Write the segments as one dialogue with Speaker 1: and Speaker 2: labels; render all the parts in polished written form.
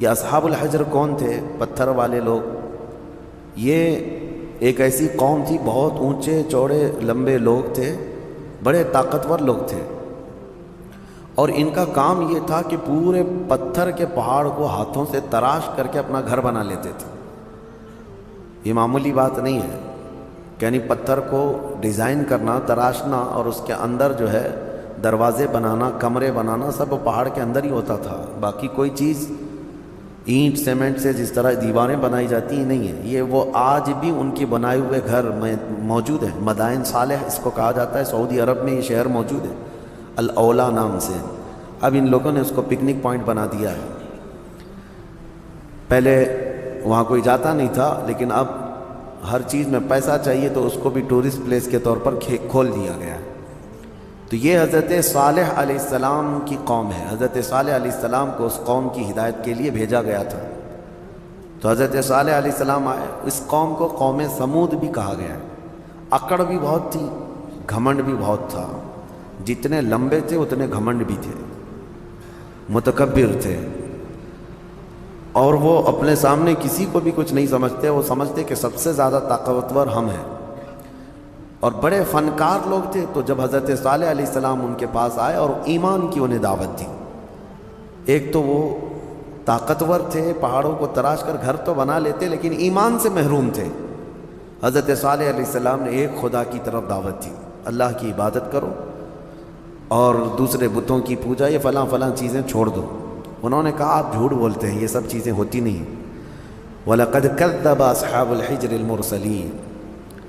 Speaker 1: یہ اصحاب الحجر کون تھے؟ پتھر والے لوگ۔ یہ ایک ایسی قوم تھی، بہت اونچے چوڑے لمبے لوگ تھے، بڑے طاقتور لوگ تھے، اور ان کا کام یہ تھا کہ پورے پتھر کے پہاڑ کو ہاتھوں سے تراش کر کے اپنا گھر بنا لیتے تھے۔ یہ معمولی بات نہیں ہے، یعنی پتھر کو ڈیزائن کرنا، تراشنا، اور اس کے اندر جو ہے دروازے بنانا، کمرے بنانا، سب پہاڑ کے اندر ہی ہوتا تھا۔ باقی کوئی چیز اینٹ سیمنٹ سے جس طرح دیواریں بنائی جاتی ہیں نہیں ہے، یہ وہ آج بھی ان کے بنائے ہوئے گھر میں موجود ہیں۔ مدائن صالح اس کو کہا جاتا ہے، سعودی عرب میں یہ شہر موجود ہے، الاولا نام سے۔ اب ان لوگوں نے اس کو پکنک پوائنٹ بنا دیا ہے۔ پہلے وہاں کوئی جاتا نہیں تھا، لیکن اب ہر چیز میں پیسہ چاہیے تو اس کو بھی ٹورسٹ پلیس کے طور پر کھول دیا گیا ہے۔ تو یہ حضرت صالح علیہ السلام کی قوم ہے۔ حضرت صالح علیہ السلام کو اس قوم کی ہدایت کے لیے بھیجا گیا تھا۔ تو حضرت صالح علیہ السلام آئے۔ اس قوم کو قوم سمود بھی کہا گیا ہے۔ اکڑ بھی بہت تھی، گھمنڈ بھی بہت تھا۔ جتنے لمبے تھے اتنے گھمنڈ بھی تھے، متکبر تھے، اور وہ اپنے سامنے کسی کو بھی کچھ نہیں سمجھتے۔ وہ سمجھتے کہ سب سے زیادہ طاقتور ہم ہیں، اور بڑے فنکار لوگ تھے۔ تو جب حضرت صالح علیہ السلام ان کے پاس آئے اور ایمان کی انہیں دعوت دی، ایک تو وہ طاقتور تھے، پہاڑوں کو تراش کر گھر تو بنا لیتے، لیکن ایمان سے محروم تھے۔ حضرت صالح علیہ السلام نے ایک خدا کی طرف دعوت دی، اللہ کی عبادت کرو اور دوسرے بتوں کی پوجا، یہ فلاں فلاں چیزیں چھوڑ دو۔ انہوں نے کہا آپ جھوٹ بولتے ہیں، یہ سب چیزیں ہوتی نہیں۔ وَلَقَدْ كَذَّبَ أَصْحَابُ الْحِجْرِ الْمُرْسَلِينَ۔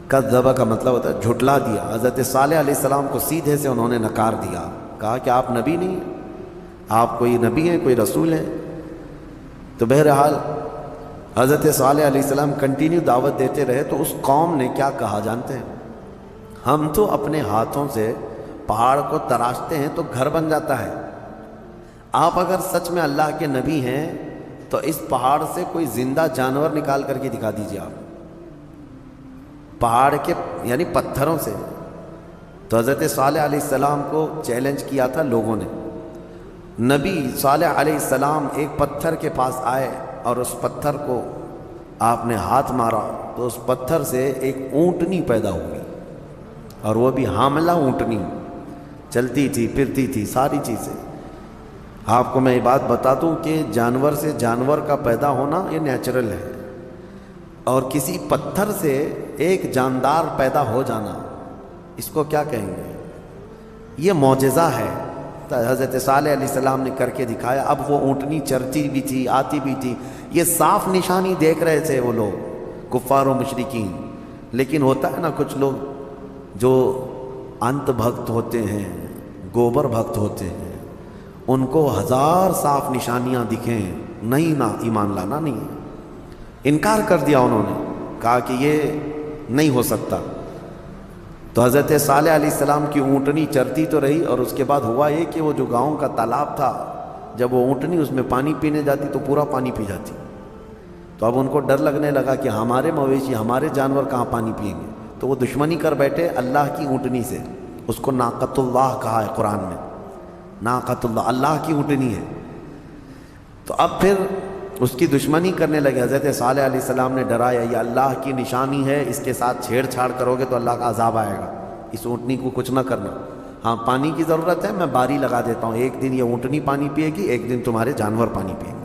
Speaker 1: کذب کا مطلب ہوتا ہے جھٹلا دیا۔ حضرت صالح علیہ السلام کو سیدھے سے انہوں نے نکار دیا، کہا کہ آپ نبی نہیں ہیں، آپ کوئی نبی ہیں، کوئی رسول ہیں؟ تو بہرحال حضرت صالح علیہ السلام کنٹینیو دعوت دیتے رہے۔ تو اس قوم نے کیا کہا جانتے ہیں؟ ہم تو اپنے ہاتھوں سے پہاڑ کو تراشتے ہیں تو گھر بن جاتا ہے، آپ اگر سچ میں اللہ کے نبی ہیں تو اس پہاڑ سے کوئی زندہ جانور نکال کر کے دکھا دیجیے آپ، پہاڑ کے یعنی پتھروں سے۔ تو حضرت صالح علیہ السلام کو چیلنج کیا تھا لوگوں نے۔ نبی صالح علیہ السلام ایک پتھر کے پاس آئے اور اس پتھر کو آپ نے ہاتھ مارا تو اس پتھر سے ایک اونٹنی پیدا ہوئی، اور وہ بھی حاملہ اونٹنی، چلتی تھی، پھرتی تھی، ساری چیزیں۔ آپ کو میں یہ بات بتا دوں کہ جانور سے جانور کا پیدا ہونا یہ نیچرل ہے، اور کسی پتھر سے ایک جاندار پیدا ہو جانا، اس کو کیا کہیں گے؟ یہ معجزہ ہے۔ تو حضرت صالح علیہ السلام نے کر کے دکھایا۔ اب وہ اونٹنی چرتی بھی تھی، آتی بھی تھی، یہ صاف نشانی دیکھ رہے تھے وہ لوگ، کفار و مشرکین۔ لیکن ہوتا ہے نا کچھ لوگ جو انت بھکت ہوتے ہیں، گوبر بھکت ہوتے ہیں، ان کو ہزار صاف نشانیاں دکھیں، نہیں، نہ ایمان لانا نہیں ہے۔ انکار کر دیا انہوں نے، کہا کہ یہ نہیں ہو سکتا۔ تو حضرت صالح علیہ السلام کی اونٹنی چرتی تو رہی، اور اس کے بعد ہوا یہ کہ وہ جو گاؤں کا تالاب تھا، جب وہ اونٹنی اس میں پانی پینے جاتی تو پورا پانی پی جاتی۔ تو اب ان کو ڈر لگنے لگا کہ ہمارے مویشی، ہمارے جانور کہاں پانی پئیں گے، تو وہ دشمنی کر بیٹھے اللہ کی اونٹنی سے۔ اس کو ناقۃ اللہ کہا ہے قرآن میں، ناقۃ اللہ، اللہ کی اونٹنی ہے۔ تو اب پھر اس کی دشمنی کرنے لگے۔ حضرت صالح علیہ السلام نے ڈرایا، یہ اللہ کی نشانی ہے، اس کے ساتھ چھیڑ چھاڑ کرو گے تو اللہ کا عذاب آئے گا، اس اونٹنی کو کچھ نہ کرنا۔ ہاں پانی کی ضرورت ہے، میں باری لگا دیتا ہوں، ایک دن یہ اونٹنی پانی پیے گی، ایک دن تمہارے جانور پانی پیئیں گے۔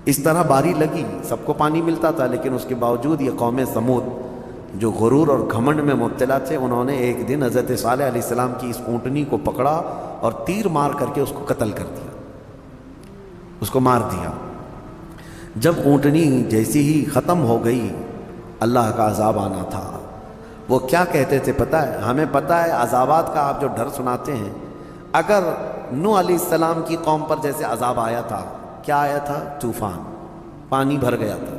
Speaker 1: اس طرح باری لگی، سب کو پانی ملتا تھا، لیکن اس کے باوجود یہ قوم سمود جو غرور اور گھمنڈ میں مبتلا تھے، انہوں نے ایک دن حضرت صالح علیہ السلام کی اس اونٹنی کو پکڑا اور تیر مار کر کے اس کو قتل کر دیا، اس کو مار دیا۔ جب اونٹنی جیسی ہی ختم ہو گئی، اللہ کا عذاب آنا تھا۔ وہ کیا کہتے تھے پتہ ہے؟ ہمیں پتہ ہے عذابات کا آپ جو ڈر سناتے ہیں، اگر نوح علیہ السلام کی قوم پر جیسے عذاب آیا تھا، کیا آیا تھا؟ طوفان، پانی بھر گیا تھا۔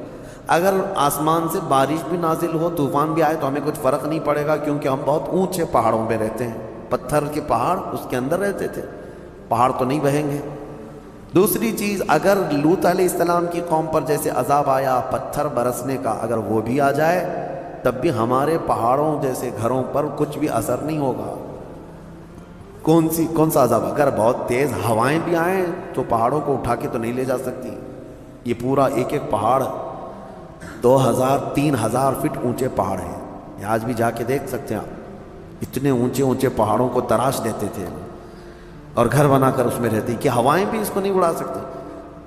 Speaker 1: اگر آسمان سے بارش بھی نازل ہو، طوفان بھی آئے تو ہمیں کچھ فرق نہیں پڑے گا، کیونکہ ہم بہت اونچے پہاڑوں پہ رہتے ہیں، پتھر کے پہاڑ اس کے اندر رہتے تھے، پہاڑ تو نہیں بہیں گے۔ دوسری چیز، اگر لوط علیہ السلام کی قوم پر جیسے عذاب آیا پتھر برسنے کا، اگر وہ بھی آ جائے تب بھی ہمارے پہاڑوں جیسے گھروں پر کچھ بھی اثر نہیں ہوگا۔ کون سا عذاب؟ اگر بہت تیز ہوائیں بھی آئیں تو پہاڑوں کو اٹھا کے تو نہیں لے جا سکتی، یہ پورا ایک ایک پہاڑ 2000-3000 فٹ اونچے پہاڑ ہیں. یہ آج بھی جا کے دیکھ سکتے ہیں آپ. اتنے اونچے اونچے پہاڑوں کو تراش دیتے تھے اور گھر بنا کر اس میں رہتی کہ ہوائیں بھی اس کو نہیں اڑا سکتی.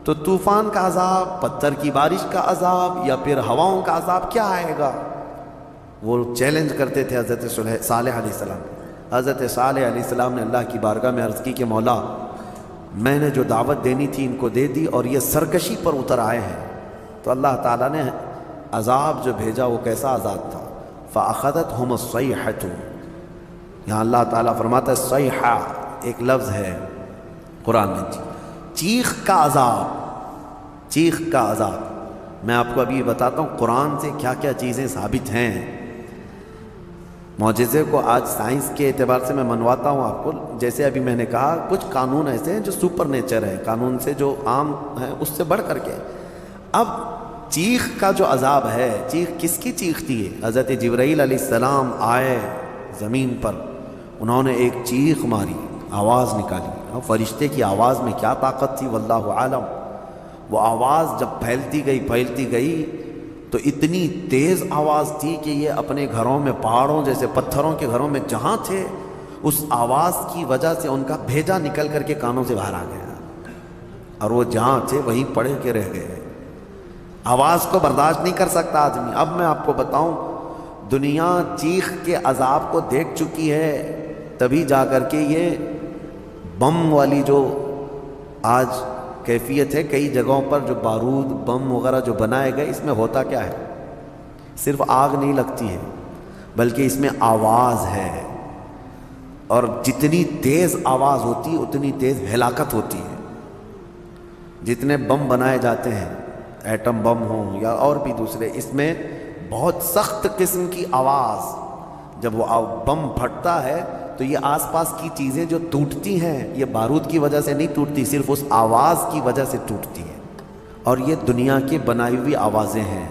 Speaker 1: تو طوفان کا عذاب، پتھر کی بارش کا عذاب، یا پھر ہواؤں کا عذاب کیا آئے گا؟ وہ چیلنج کرتے تھے حضرت صالح علیہ السلام. حضرت صالح علیہ السلام نے اللہ کی بارگاہ میں عرض کی کہ مولا، میں نے جو دعوت دینی تھی ان کو دے دی اور یہ سرکشی پر اتر آئے ہیں. تو اللہ تعالیٰ نے عذاب جو بھیجا وہ کیسا عذاب تھا؟ فَأَخَذَتْهُمُ الصَّيْحَةُ. یہاں اللہ تعالیٰ فرماتا ہے صیحہ ایک لفظ ہے قرآن میں، چیخ کا عذاب. چیخ کا عذاب. میں آپ کو ابھی بتاتا ہوں قرآن سے کیا کیا چیزیں ثابت ہیں. معجزے کو آج سائنس کے اعتبار سے میں منواتا ہوں آپ کو. جیسے ابھی میں نے کہا کچھ قانون ایسے ہیں جو سپر نیچر ہے، قانون سے جو عام ہے اس سے بڑھ کر کے. اب چیخ کا جو عذاب ہے، چیخ کس کی چیخ تھی؟ حضرت جبرائیل علیہ السلام آئے زمین پر، انہوں نے ایک چیخ ماری، آواز نکالی. اور فرشتے کی آواز میں کیا طاقت تھی واللہ عالم. وہ آواز جب پھیلتی گئی تو اتنی تیز آواز تھی کہ یہ اپنے گھروں میں، پہاڑوں جیسے پتھروں کے گھروں میں جہاں تھے، اس آواز کی وجہ سے ان کا بھیجا نکل کر کے کانوں سے باہر آ گیا اور وہ جہاں تھے وہیں پڑے کے رہ گئے. آواز کو برداشت نہیں کر سکتا آدمی. اب میں آپ کو بتاؤں، دنیا چیخ کے عذاب کو دیکھ چکی ہے، تبھی جا کر کے یہ بم والی جو آج کیفیت ہے کئی جگہوں پر، جو بارود بم وغیرہ جو بنائے گئے، اس میں ہوتا کیا ہے؟ صرف آگ نہیں لگتی ہے بلکہ اس میں آواز ہے، اور جتنی تیز آواز ہوتی اتنی تیز ہلاکت ہوتی ہے. جتنے بم بنائے جاتے ہیں، ایٹم بم ہوں یا اور بھی دوسرے، اس میں بہت سخت قسم کی آواز، جب وہ بم پھٹتا ہے تو یہ آس پاس کی چیزیں جو ٹوٹتی ہیں یہ بارود کی وجہ سے نہیں ٹوٹتی، صرف اس آواز کی وجہ سے ٹوٹتی ہے. اور یہ دنیا کی بنائی ہوئی آوازیں ہیں،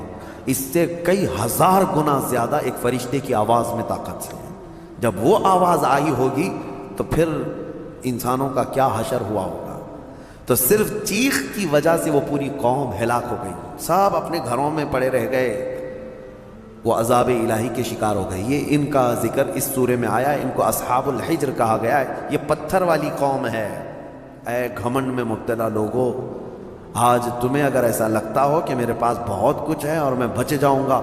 Speaker 1: اس سے کئی ہزار گنا زیادہ ایک فرشتے کی آواز میں طاقت ہے. جب وہ آواز آئی ہوگی تو پھر انسانوں کا کیا حشر ہوا ہوگا. تو صرف چیخ کی وجہ سے وہ پوری قوم ہلاک ہو گئی، سب اپنے گھروں میں پڑے رہ گئے، وہ عذاب الہی کے شکار ہو گئے. یہ ان کا ذکر اس سورے میں آیا ہے. ان کو اصحاب الحجر کہا گیا ہے. یہ پتھر والی قوم ہے. اے گھمنڈ میں مبتلا لوگو، آج تمہیں اگر ایسا لگتا ہو کہ میرے پاس بہت کچھ ہے اور میں بچ جاؤں گا،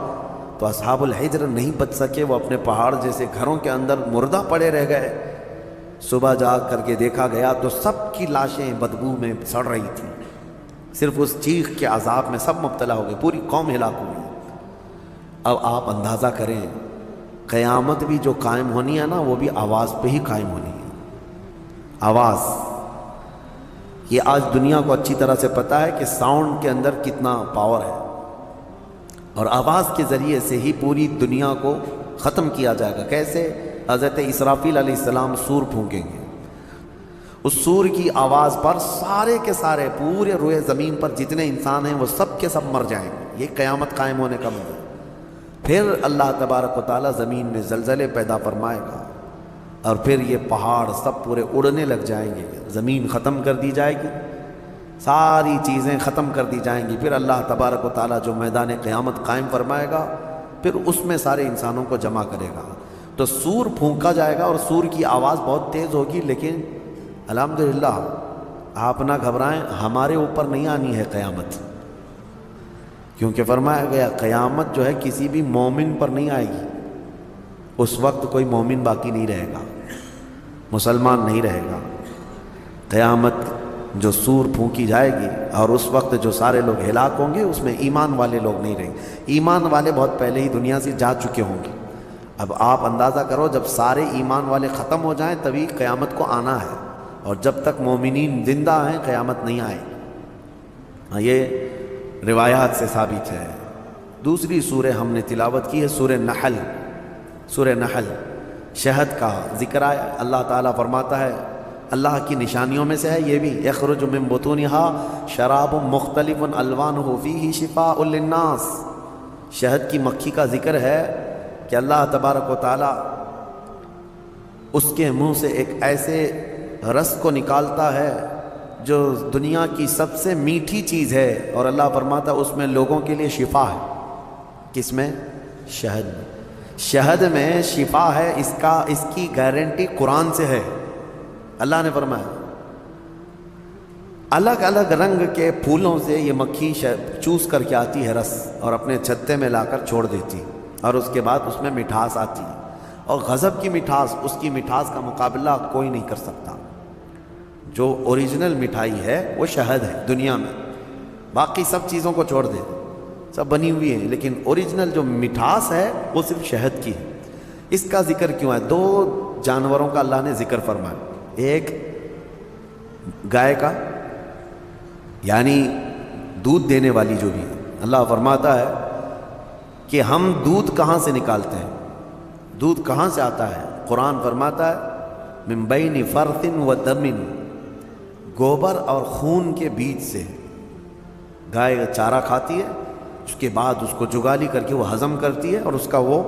Speaker 1: تو اصحاب الحجر نہیں بچ سکے. وہ اپنے پہاڑ جیسے گھروں کے اندر مردہ پڑے رہ گئے. صبح جا کر کے دیکھا گیا تو سب کی لاشیں بدبو میں سڑ رہی تھیں. صرف اس چیخ کے عذاب میں سب مبتلا ہو گئے، پوری قوم ہلاک ہوئی. اب آپ اندازہ کریں، قیامت بھی جو قائم ہونی ہے نا، وہ بھی آواز پہ ہی قائم ہونی ہے. آواز، یہ آج دنیا کو اچھی طرح سے پتہ ہے کہ ساؤنڈ کے اندر کتنا پاور ہے، اور آواز کے ذریعے سے ہی پوری دنیا کو ختم کیا جائے گا. کیسے؟ حضرت اسرافیل علیہ السلام سور پھونکیں گے. اس سور کی آواز پر سارے کے سارے پورے روئے زمین پر جتنے انسان ہیں وہ سب کے سب مر جائیں گے. یہ قیامت قائم ہونے کا مطلب. پھر اللہ تبارک و تعالیٰ زمین میں زلزلے پیدا فرمائے گا، اور پھر یہ پہاڑ سب پورے اڑنے لگ جائیں گے. زمین ختم کر دی جائے گی، ساری چیزیں ختم کر دی جائیں گی. پھر اللہ تبارک و تعالیٰ جو میدان قیامت قائم فرمائے گا، پھر اس میں سارے انسانوں کو جمع کرے گا. تو سور پھونکا جائے گا، اور سور کی آواز بہت تیز ہوگی. لیکن الحمدللہ آپ نہ گھبرائیں، ہمارے اوپر نہیں آنی ہے قیامت، کیونکہ فرمایا گیا قیامت جو ہے کسی بھی مومن پر نہیں آئے گی. اس وقت کوئی مومن باقی نہیں رہے گا، مسلمان نہیں رہے گا. قیامت جو سور پھونکی جائے گی، اور اس وقت جو سارے لوگ ہلاک ہوں گے، اس میں ایمان والے لوگ نہیں رہیں گے. ایمان والے بہت پہلے ہی دنیا سے جا چکے ہوں گے. اب آپ اندازہ کرو، جب سارے ایمان والے ختم ہو جائیں تبھی قیامت کو آنا ہے، اور جب تک مومنین زندہ ہیں قیامت نہیں آئے. یہ روایات سے ثابت ہے. دوسری سورہ ہم نے تلاوت کی ہے سورہ نحل. سورہ نحل شہد کا ذکر آیا. اللہ تعالیٰ فرماتا ہے، اللہ کی نشانیوں میں سے ہے یہ بھی، یخرج من بطونها شراب مختلف الوانہ فیہ شفاء للناس. شہد کی مکھی کا ذکر ہے کہ اللہ تبارک و تعالیٰ اس کے منہ سے ایک ایسے رس کو نکالتا ہے جو دنیا کی سب سے میٹھی چیز ہے، اور اللہ فرماتا اس میں لوگوں کے لیے شفا ہے۔ کس میں؟ شہد میں۔ شہد میں شفا ہے، اس کی گارنٹی قرآن سے ہے۔ اللہ نے فرمایا الگ الگ رنگ کے پھولوں سے یہ مکھی چوس کر کے آتی ہے رس، اور اپنے چھتے میں لا کر چھوڑ دیتی، اور اس کے بعد اس میں مٹھاس آتی ہے، اور غضب کی مٹھاس، اس کی مٹھاس کا مقابلہ کوئی نہیں کر سکتا۔ جو اوریجنل مٹھائی ہے وہ شہد ہے دنیا میں، باقی سب چیزوں کو چھوڑ دے، سب بنی ہوئی ہیں، لیکن اوریجنل جو مٹھاس ہے وہ صرف شہد کی ہے۔ اس کا ذکر کیوں ہے؟ دو جانوروں کا اللہ نے ذکر فرمایا، ایک گائے کا، یعنی دودھ دینے والی جو بھی ہے، اللہ فرماتا ہے کہ ہم دودھ کہاں سے نکالتے ہیں، دودھ کہاں سے آتا ہے؟ قرآن فرماتا ہے من بین فرث و دم، گوبر اور خون کے بیچ سے۔ گائے چارہ کھاتی ہے، اس کے بعد اس کو جگالی کر کے وہ ہضم کرتی ہے، اور اس کا وہ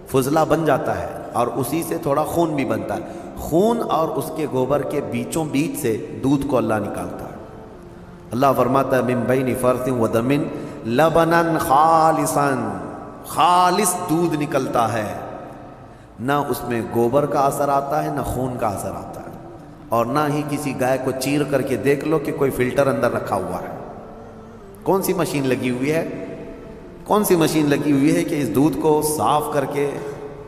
Speaker 1: فضلہ بن جاتا ہے، اور اسی سے تھوڑا خون بھی بنتا ہے۔ خون اور اس کے گوبر کے بیچوں بیچ سے دودھ کو اللہ نکالتا ہے۔ اللہ فرماتا ہے من بین فرث و دم لبنا خالصا، خالص دودھ نکلتا ہے، نہ اس میں گوبر کا اثر آتا ہے، نہ خون کا اثر آتا ہے، اور نہ ہی کسی گائے کو چیر کر کے دیکھ لو کہ کوئی فلٹر اندر رکھا ہوا ہے۔ کون سی مشین لگی ہوئی ہے؟ کون سی مشین لگی ہوئی ہے کہ اس دودھ کو صاف کر کے،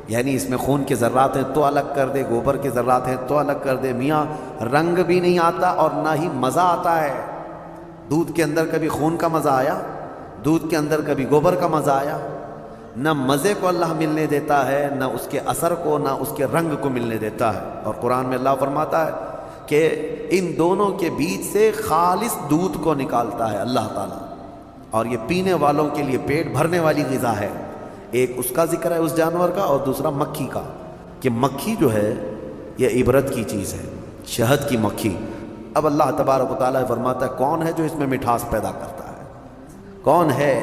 Speaker 1: یعنی اس میں خون کے ذرات ہیں تو الگ کر دے، گوبر کے ذرات ہیں تو الگ کر دے؟ میاں رنگ بھی نہیں آتا اور نہ ہی مزہ آتا ہے۔ دودھ کے اندر کبھی خون کا مزہ آیا؟ دودھ کے اندر کبھی گوبر کا مزہ آیا؟ نہ مزے کو اللہ ملنے دیتا ہے، نہ اس کے اثر کو، نہ اس کے رنگ کو ملنے دیتا ہے۔ اور قرآن میں اللہ فرماتا ہے کہ ان دونوں کے بیچ سے خالص دودھ کو نکالتا ہے اللہ تعالیٰ، اور یہ پینے والوں کے لیے پیٹ بھرنے والی غذا ہے۔ ایک اس کا ذکر ہے اس جانور کا، اور دوسرا مکھی کا، کہ مکھی جو ہے یہ عبرت کی چیز ہے، شہد کی مکھی۔ اب اللہ تبارک و تعالیٰ فرماتا ہے کون ہے جو اس میں مٹھاس پیدا کرتا ہے؟ کون ہے؟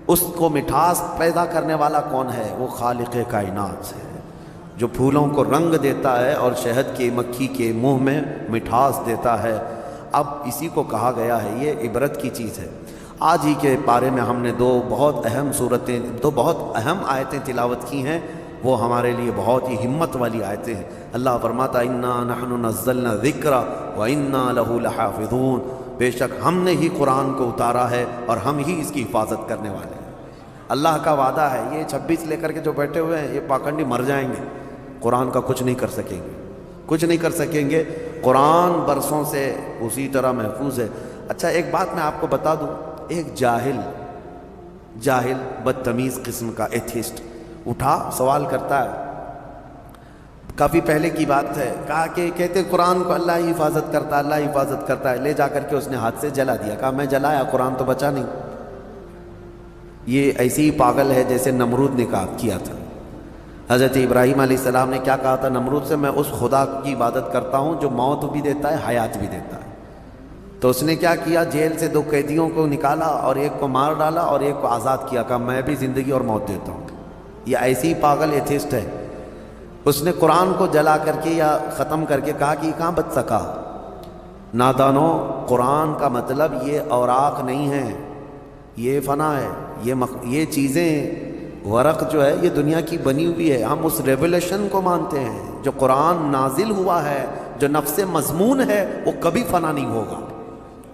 Speaker 1: اس کو مٹھاس پیدا کرنے والا کون ہے؟ وہ خالق کائنات ہے، جو پھولوں کو رنگ دیتا ہے اور شہد کی مکھی کے منہ میں مٹھاس دیتا ہے۔ اب اسی کو کہا گیا ہے یہ عبرت کی چیز ہے۔ آج ہی کے پارے میں ہم نے دو بہت اہم آیتیں تلاوت کی ہیں، وہ ہمارے لیے بہت ہی ہمت والی آیتیں ہیں۔ اللہ فرماتا انا نحن نزلنا الذکر وانا لہ لحافظون، بے شک ہم نے ہی قرآن کو اتارا ہے اور ہم ہی اس کی حفاظت کرنے والے ہیں۔ اللہ کا وعدہ ہے، یہ 26 لے کر کے جو بیٹھے ہوئے ہیں یہ پاکھنڈی مر جائیں گے، قرآن کا کچھ نہیں کر سکیں گے، کچھ نہیں کر سکیں گے۔ قرآن برسوں سے اسی طرح محفوظ ہے۔ اچھا ایک بات میں آپ کو بتا دوں، ایک جاہل بدتمیز قسم کا ایتھیسٹ اٹھا سوال کرتا ہے، کافی پہلے کی بات ہے، کہا کہ کہتے قرآن کو اللہ ہی حفاظت کرتا ہے، اللہ حفاظت کرتا ہے، لے جا کر کے اس نے ہاتھ سے جلا دیا۔ کہا میں جلایا، قرآن تو بچا نہیں۔ یہ ایسی ہی پاگل ہے جیسے نمرود نے کیا تھا۔ حضرت ابراہیم علیہ السلام نے کیا کہا تھا نمرود سے؟ میں اس خدا کی عبادت کرتا ہوں جو موت بھی دیتا ہے، حیات بھی دیتا ہے۔ تو اس نے کیا کیا؟ جیل سے 2 قیدیوں کو نکالا اور ایک کو مار ڈالا اور ایک کو آزاد کیا، کہا میں بھی زندگی اور موت دیتا ہوں۔ یہ ایسی ہی پاگل ایتھیسٹ ہے۔ اس نے قرآن کو جلا کر کے یا ختم کر کے کہا کہ یہ کہاں بچ سکا؟ نادانوں، قرآن کا مطلب یہ اوراق نہیں ہے، یہ فنا ہے، یہ چیزیں، ورق جو ہے یہ دنیا کی بنی ہوئی ہے۔ ہم اس ریولیشن کو مانتے ہیں جو قرآن نازل ہوا ہے، جو نفس مضمون ہے، وہ کبھی فنا نہیں ہوگا،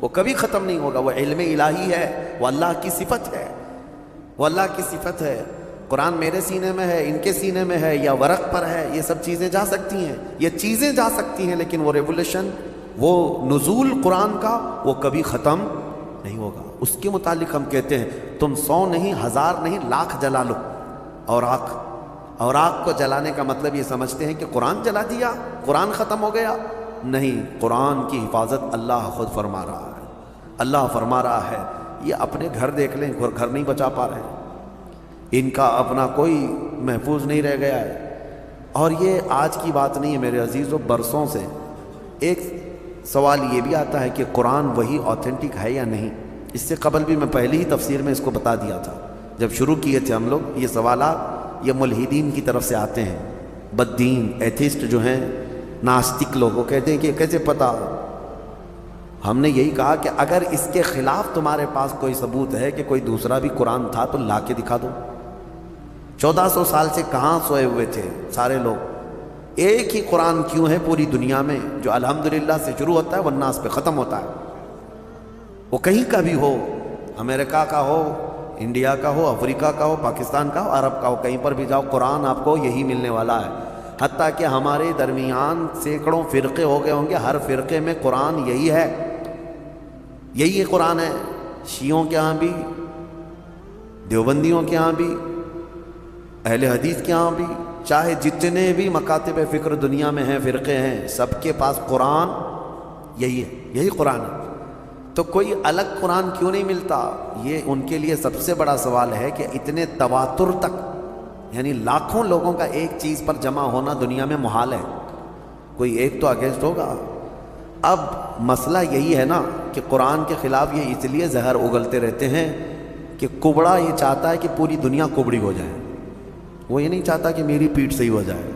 Speaker 1: وہ کبھی ختم نہیں ہوگا، وہ علم الہی ہے، وہ اللہ کی صفت ہے، وہ اللہ کی صفت ہے۔ قرآن میرے سینے میں ہے، ان کے سینے میں ہے، یا ورق پر ہے، یہ سب چیزیں جا سکتی ہیں، یہ چیزیں جا سکتی ہیں، لیکن وہ ریولیشن، وہ نزول قرآن کا، وہ کبھی ختم نہیں ہوگا۔ اس کے متعلق ہم کہتے ہیں تم 100 نہیں، 1000 نہیں، لاکھ جلا لو اوراق کو جلانے کا مطلب یہ سمجھتے ہیں کہ قرآن جلا دیا، قرآن ختم ہو گیا۔ نہیں، قرآن کی حفاظت اللہ خود فرما رہا ہے۔ اللہ فرما رہا ہے، یہ اپنے گھر دیکھ لیں، گھر نہیں بچا پا رہے ہیں، ان کا اپنا کوئی محفوظ نہیں رہ گیا ہے۔ اور یہ آج کی بات نہیں ہے میرے عزیزو، برسوں سے ایک سوال یہ بھی آتا ہے کہ قرآن وہی آتھینٹک ہے یا نہیں۔ اس سے قبل بھی میں پہلی ہی تفسیر میں اس کو بتا دیا تھا، جب شروع کیے تھے ہم لوگ۔ یہ سوالات یہ ملحدین کی طرف سے آتے ہیں، بددین ایتھیسٹ جو ہیں، ناستک لوگ، وہ کہتے ہیں کہ کیسے پتہ ہم نے یہی کہا کہ اگر اس کے خلاف تمہارے پاس کوئی ثبوت ہے کہ کوئی دوسرا بھی قرآن تھا تو لا کے دکھا دو۔ 1400 سال سے کہاں سوئے ہوئے تھے سارے لوگ؟ ایک ہی قرآن کیوں ہے پوری دنیا میں جو الحمدللہ سے شروع ہوتا ہے والناس پہ ختم ہوتا ہے؟ وہ کہیں کا بھی ہو، امریکہ کا ہو، انڈیا کا ہو، افریقہ کا ہو، پاکستان کا ہو، عرب کا ہو، کہیں پر بھی جاؤ قرآن آپ کو یہی ملنے والا ہے۔ حتیٰ کہ ہمارے درمیان سینکڑوں فرقے ہو گئے ہوں گے، ہر فرقے میں قرآن یہی ہے، یہی قرآن ہے۔ شیعوں کے ہاں بھی، دیوبندیوں کے ہاں بھی، اہل حدیث کے ہاں بھی، چاہے جتنے بھی مکاتب فکر دنیا میں ہیں، فرقے ہیں، سب کے پاس قرآن یہی ہے، یہی قرآن ہے۔ تو کوئی الگ قرآن کیوں نہیں ملتا؟ یہ ان کے لیے سب سے بڑا سوال ہے کہ اتنے تواتر تک، یعنی لاکھوں لوگوں کا ایک چیز پر جمع ہونا دنیا میں محال ہے، کوئی ایک تو اگینسٹ ہوگا۔ اب مسئلہ یہی ہے نا کہ قرآن کے خلاف یہ اس لیے زہر اگلتے رہتے ہیں کہ کبڑا یہ چاہتا ہے کہ پوری دنیا کبڑی ہو جائے، وہ یہ نہیں چاہتا کہ میری پیٹھ صحیح ہو جائے،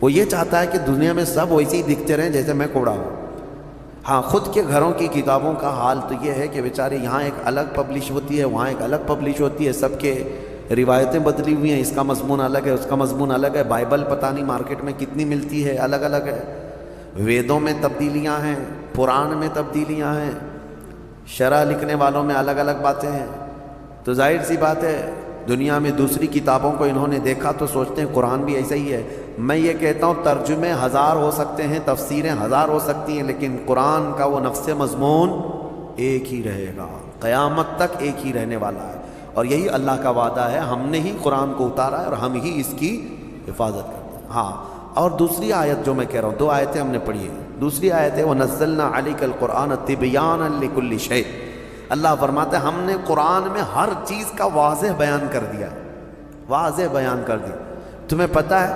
Speaker 1: وہ یہ چاہتا ہے کہ دنیا میں سب ویسے ہی دکھتے رہیں جیسے میں کبڑا ہوں۔ ہاں، خود کے گھروں کی کتابوں کا حال تو یہ ہے کہ بیچارے یہاں ایک الگ پبلش ہوتی ہے، وہاں ایک الگ پبلش ہوتی ہے، سب کے روایتیں بدلی ہوئی ہیں، اس کا مضمون الگ ہے، اس کا مضمون الگ ہے، بائبل پتہ نہیں مارکیٹ میں کتنی ملتی ہے، الگ الگ ہے، ویدوں میں تبدیلیاں ہیں، قرآن میں تبدیلیاں ہیں، شرح لکھنے والوں میں الگ الگ باتیں ہیں۔ تو ظاہر سی بات ہے دنیا میں دوسری کتابوں کو انہوں نے دیکھا تو سوچتے ہیں قرآن بھی ایسا ہی ہے۔ میں یہ کہتا ہوں ترجمے 1000 ہو سکتے ہیں، تفسیریں 1000 ہو سکتی ہیں، لیکن قرآن کا وہ نفس مضمون ایک ہی رہے گا، قیامت تک ایک ہی رہنے والا ہے۔ اور یہی اللہ کا وعدہ ہے، ہم نے ہی قرآن کو اتارا ہے اور ہم ہی اس کی حفاظت کرتے ہیں۔ ہاں، اور دوسری آیت جو میں کہہ رہا ہوں، 2 آیتیں ہم نے پڑھی ہیں۔ دوسری آیت ہے وَنَزَّلْنَا عَلَيْكَ الْقُرْآنَ تِبْيَانًا لِكُلِّ شَيْءٍ۔ اللہ فرماتا ہے ہم نے قرآن میں ہر چیز کا واضح بیان کر دیا، واضح بیان کر دیا۔ تمہیں پتہ ہے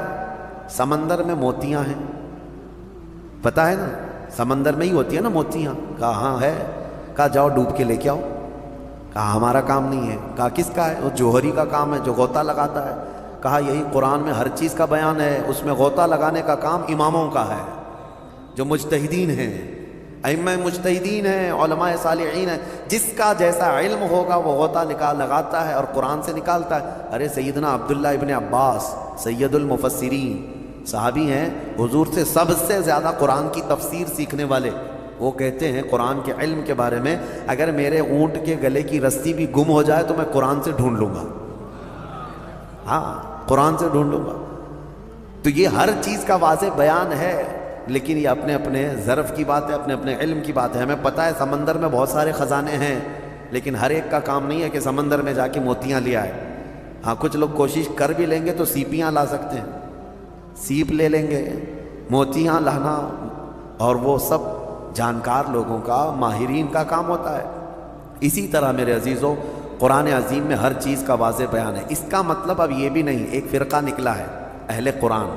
Speaker 1: سمندر میں موتیاں ہیں، پتہ ہے نا، سمندر میں ہی ہوتی ہے نا موتیاں۔ کہا ہاں ہے، کہا جاؤ ڈوب کے لے کے آؤ، کہا ہمارا کام نہیں ہے، کہا کس کا ہے؟ وہ جوہری کا کام ہے جو غوطہ لگاتا ہے۔ کہا یہی قرآن میں ہر چیز کا بیان ہے، اس میں غوطہ لگانے کا کام اماموں کا ہے، جو مجتہدین ہیں، ائمہ مجتہدین ہیں، علماء صالحین ہیں، جس کا جیسا علم ہوگا وہ غوطہ لگاتا ہے اور قرآن سے نکالتا ہے۔ ارے سیدنا عبداللہ ابن عباس سید المفسرین صحابی ہیں، حضور سے سب سے زیادہ قرآن کی تفسیر سیکھنے والے، وہ کہتے ہیں قرآن کے علم کے بارے میں اگر میرے اونٹ کے گلے کی رسی بھی گم ہو جائے تو میں قرآن سے ڈھونڈ لوں گا، ہاں قرآن سے ڈھونڈ لوں گا۔ تو یہ ہر چیز کا واضح بیان ہے، لیکن یہ اپنے اپنے ظرف کی بات ہے، اپنے اپنے علم کی بات ہے۔ ہمیں پتہ ہے سمندر میں بہت سارے خزانے ہیں، لیکن ہر ایک کا کام نہیں ہے کہ سمندر میں جا کے موتیاں لے آئے۔ ہاں کچھ لوگ کوشش کر بھی لیں گے تو سیپیاں لا سکتے ہیں، سیپ لے لیں گے، موتیاں لانا اور وہ سب جانکار لوگوں کا، ماہرین کا کام ہوتا ہے۔ اسی طرح میرے عزیزو قرآن عظیم میں ہر چیز کا واضح بیان ہے۔ اس کا مطلب اب یہ بھی نہیں ایک فرقہ نکلا ہے اہل قرآن،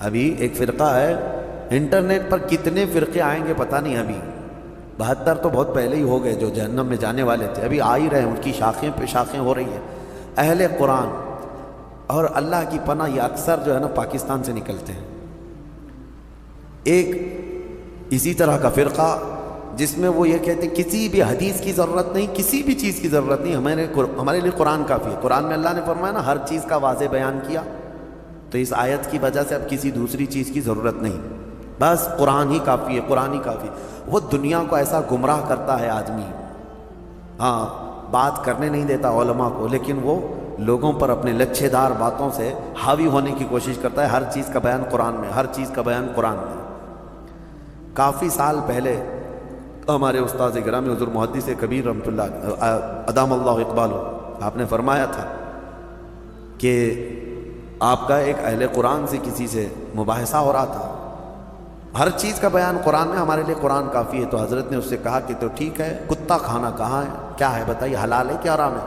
Speaker 1: ابھی ایک فرقہ ہے، انٹرنیٹ پر کتنے فرقے آئیں گے پتہ نہیں، ابھی 72 تو بہت پہلے ہی ہو گئے جو جہنم میں جانے والے تھے، ابھی آ ہی رہے ہیں، ان کی شاخیں پہ شاخیں ہو رہی ہیں۔ اہل قرآن اور اللہ کی پناہ یہ اکثر جو ہے نا پاکستان سے نکلتے ہیں۔ ایک اسی طرح کا فرقہ جس میں وہ یہ کہتے ہیں کسی بھی حدیث کی ضرورت نہیں، کسی بھی چیز کی ضرورت نہیں، ہمارے لیے قرآن کافی ہے۔ قرآن میں اللہ نے فرمایا نا ہر چیز کا واضح بیان کیا، تو اس آیت کی وجہ سے اب کسی دوسری چیز کی ضرورت نہیں، بس قرآن ہی کافی ہے، قرآن ہی کافی ہے۔ وہ دنیا کو ایسا گمراہ کرتا ہے آدمی، ہاں بات کرنے نہیں دیتا علماء کو، لیکن وہ لوگوں پر اپنے لچھے دار باتوں سے حاوی ہونے کی کوشش کرتا ہے۔ ہر چیز کا بیان قرآن میں، ہر چیز کا بیان قرآن میں۔ کافی سال پہلے ہمارے استاد گرامی حضور محدث کبیر رحمۃ اللہ ادام اللہ اقبالہ آپ نے فرمایا تھا کہ آپ کا ایک اہل قرآن سے کسی سے مباحثہ ہو رہا تھا، ہر چیز کا بیان قرآن میں، ہمارے لیے قرآن کافی ہے۔ تو حضرت نے اس سے کہا کہ تو ٹھیک ہے، کتا کھانا کہاں ہے، کیا ہے بتائیے، حلال ہے کیا حرام ہے؟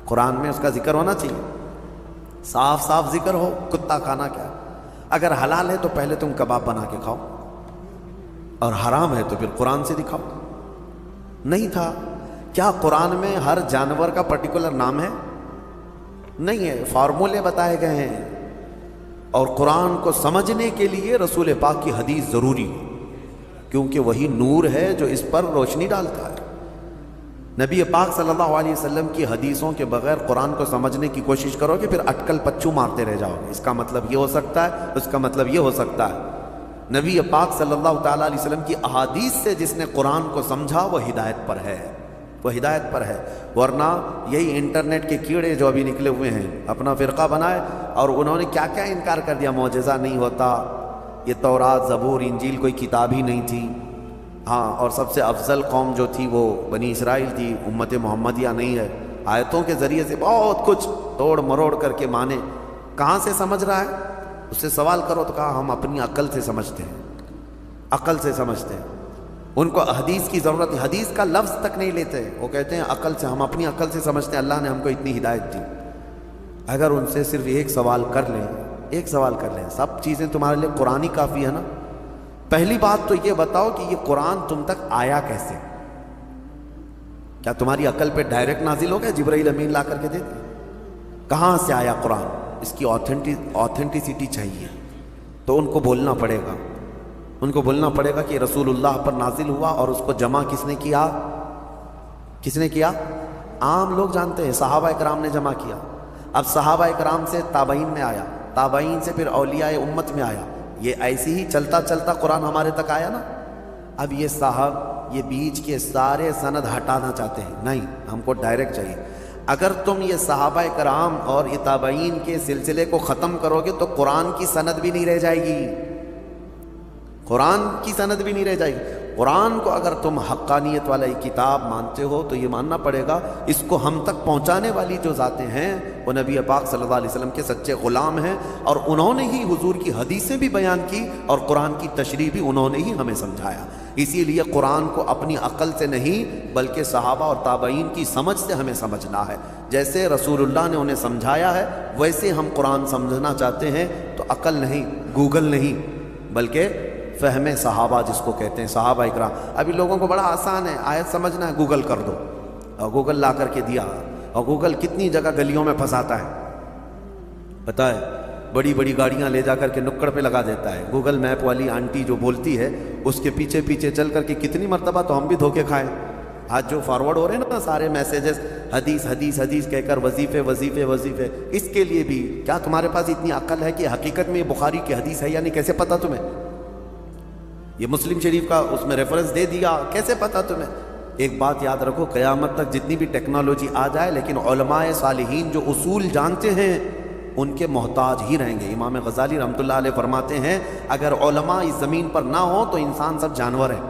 Speaker 1: قرآن میں اس کا ذکر ہونا چاہیے، صاف صاف ذکر ہو، کتا کھانا کیا ہے۔ اگر حلال ہے تو پہلے تم کباب بنا کے کھاؤ، اور حرام ہے تو پھر قرآن سے دکھاؤ۔ نہیں تھا۔ کیا قرآن میں ہر جانور کا پرٹیکولر نام ہے؟ نہیں ہے، فارمولے بتائے گئے ہیں، اور قرآن کو سمجھنے کے لیے رسول پاک کی حدیث ضروری ہے۔ کیونکہ وہی نور ہے جو اس پر روشنی ڈالتا ہے۔ نبی پاک صلی اللہ علیہ وسلم کی حدیثوں کے بغیر قرآن کو سمجھنے کی کوشش کرو گے، پھر اٹکل پچو مارتے رہ جاؤ گے۔ اس کا مطلب یہ ہو سکتا ہے، اس کا مطلب یہ ہو سکتا ہے۔ نبی پاک صلی اللہ تعالیٰ علیہ وسلم کی احادیث سے جس نے قرآن کو سمجھا وہ ہدایت پر ہے، وہ ہدایت پر ہے۔ ورنہ یہی انٹرنیٹ کے کیڑے جو ابھی نکلے ہوئے ہیں اپنا فرقہ بنائے، اور انہوں نے کیا کیا انکار کر دیا، معجزہ نہیں ہوتا، یہ تورات زبور انجیل کوئی کتاب ہی نہیں تھی، ہاں، اور سب سے افضل قوم جو تھی وہ بنی اسرائیل تھی، امت محمدیہ نہیں ہے۔ آیتوں کے ذریعے سے بہت کچھ توڑ مروڑ کر کے مانے۔ کہاں سے سمجھ رہا ہے؟ اس سے سوال کرو تو کہا ہم اپنی عقل سے سمجھتے ہیں، عقل سے سمجھتے ہیں۔ ان کو حدیث کی ضرورت ہے، حدیث کا لفظ تک نہیں لیتے، وہ کہتے ہیں عقل سے، ہم اپنی عقل سے سمجھتے ہیں، اللہ نے ہم کو اتنی ہدایت دی۔ اگر ان سے صرف ایک سوال کر لیں، ایک سوال کر لیں، سب چیزیں تمہارے لیے قرآن ہی کافی ہے نا۔ پہلی بات تو یہ بتاؤ کہ یہ قرآن تم تک آیا کیسے؟ کیا تمہاری عقل پہ ڈائریکٹ نازل ہو گیا، جبرائیل امین لا کر کے دے دی؟ کہاں سے آیا قرآن؟ اس کی آتھینٹسٹی چاہیے، تو ان کو بولنا پڑے گا، ان کو بولنا پڑے گا کہ رسول اللہ پر نازل ہوا، اور اس کو جمع کس نے کیا؟ کس نے کیا؟ عام لوگ جانتے ہیں، صحابہ اکرام نے جمع کیا۔ اب صحابہ اکرام سے تابعین میں آیا، تابعین سے پھر اولیاء امت میں آیا، یہ ایسے ہی چلتا چلتا قرآن ہمارے تک آیا نا۔ اب یہ صاحب یہ بیچ کے سارے سند ہٹانا چاہتے ہیں، نہیں، ہم کو ڈائریکٹ چاہیے۔ اگر تم یہ صحابہ کرام اور یہ تابعین کے سلسلے کو ختم کرو گے تو قرآن کی سند بھی نہیں رہ جائے گی، قرآن کی سند بھی نہیں رہ جائے گی۔ قرآن کو اگر تم حقانیت والا یہ کتاب مانتے ہو تو یہ ماننا پڑے گا اس کو ہم تک پہنچانے والی جو ذاتیں ہیں وہ نبی پاک صلی اللہ علیہ وسلم کے سچے غلام ہیں، اور انہوں نے ہی حضور کی حدیثیں بھی بیان کی اور قرآن کی تشریح بھی انہوں نے ہی ہمیں سمجھایا۔ اسی لیے قرآن کو اپنی عقل سے نہیں بلکہ صحابہ اور تابعین کی سمجھ سے ہمیں سمجھنا ہے۔ جیسے رسول اللہ نے انہیں سمجھایا ہے ویسے ہم قرآن سمجھنا چاہتے ہیں، تو عقل نہیں، گوگل نہیں، بلکہ فہم صحابہ جس کو کہتے ہیں، صحابہ اکرام۔ ابھی لوگوں کو بڑا آسان ہے، آیت سمجھنا ہے گوگل کر دو، اور گوگل لا کر کے دیا، اور گوگل کتنی جگہ گلیوں میں پھنساتا ہے پتہ ہے، بڑی بڑی گاڑیاں لے جا کر کے نکڑ پہ لگا دیتا ہے۔ گوگل میپ والی آنٹی جو بولتی ہے اس کے پیچھے پیچھے چل کر کے کتنی مرتبہ تو ہم بھی دھوکے کھائیں۔ آج جو فارورڈ ہو رہے ہیں نا سارے میسیجز، حدیث حدیث حدیث کہہ کر وظیفے وظیفے وظیفے، اس کے لیے بھی کیا تمہارے پاس اتنی عقل ہے کہ حقیقت میں یہ بخاری کی حدیث ہے یا نہیں؟ کیسے پتہ تمہیں؟ یہ مسلم شریف کا اس میں ریفرنس دے دیا، کیسے پتہ تمہیں؟ ایک بات یاد رکھو، قیامت تک جتنی بھی ٹیکنالوجی آ جائے لیکن علماء صالحین جو اصول جانتے ہیں ان کے محتاج ہی رہیں گے۔ امام غزالی رحمۃ اللہ علیہ فرماتے ہیں اگر علماء اس زمین پر نہ ہوں تو انسان سب جانور ہیں،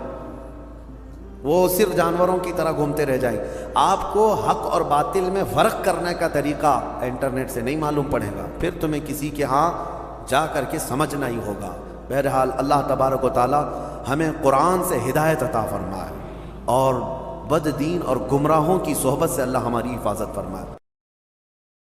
Speaker 1: وہ صرف جانوروں کی طرح گھومتے رہ جائیں۔ آپ کو حق اور باطل میں فرق کرنے کا طریقہ انٹرنیٹ سے نہیں معلوم پڑے گا، پھر تمہیں کسی کے ہاں جا کر کے سمجھنا ہی ہوگا۔ بہرحال اللہ تبارک و تعالی ہمیں قرآن سے ہدایت عطا فرمائے، اور بد دین اور گمراہوں کی صحبت سے اللہ ہماری حفاظت فرمائے۔